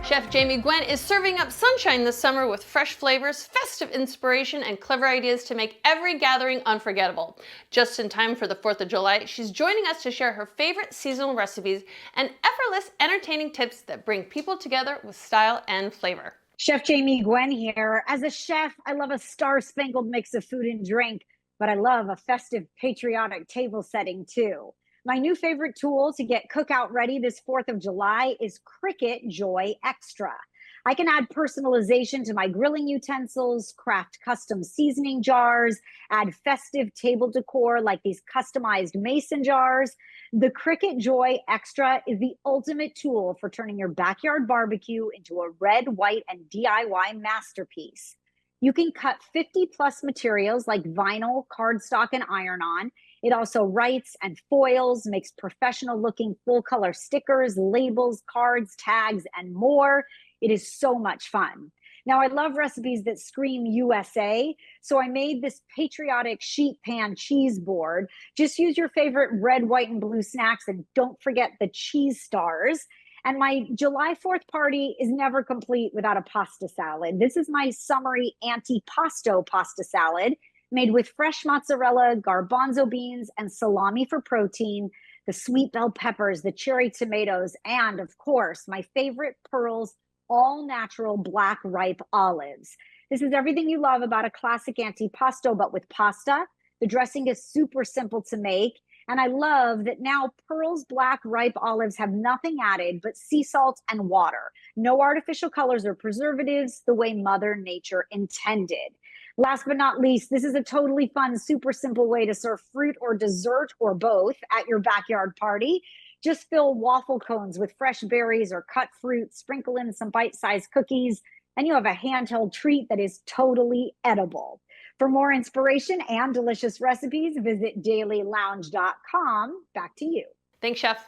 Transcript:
Chef Jamie Gwen is serving up sunshine this summer with fresh flavors, festive inspiration, and clever ideas to make every gathering unforgettable. Just in time for the 4th of July, she's joining us to share her favorite seasonal recipes and effortless, entertaining tips that bring people together with style and flavor. Chef Jamie Gwen here. As a chef, I love a star-spangled mix of food and drink, but I love a festive, patriotic table setting too. My new favorite tool to get cookout ready this 4th of July is Cricut Joy Extra. I can add personalization to my grilling utensils, craft custom seasoning jars, add festive table decor like these customized mason jars. The Cricut Joy Extra is the ultimate tool for turning your backyard barbecue into a red, white, and DIY masterpiece. You can cut 50 plus materials like vinyl, cardstock, and iron-on. It also writes and foils, makes professional looking full color stickers, labels, cards, tags, and more. It is so much fun. Now, I love recipes that scream USA, so I made this patriotic sheet pan cheese board. Just use your favorite red, white, and blue snacks, and don't forget the cheese stars. And my July 4th party is never complete without a pasta salad. This is my summery antipasto pasta salad made with fresh mozzarella, garbanzo beans, and salami for protein, the sweet bell peppers, the cherry tomatoes, and of course, my favorite Pearls all natural black ripe olives. This is everything you love about a classic antipasto, but with pasta. The dressing is super simple to make. And I love that now Pearl's black ripe olives have nothing added but sea salt and water. No artificial colors or preservatives, the way Mother Nature intended. Last but not least, this is a totally fun, super simple way to serve fruit or dessert or both at your backyard party. Just fill waffle cones with fresh berries or cut fruit, sprinkle in some bite-sized cookies, and you have a handheld treat that is totally edible. For more inspiration and delicious recipes, visit dailylounge.com. Back to you. Thanks, Chef.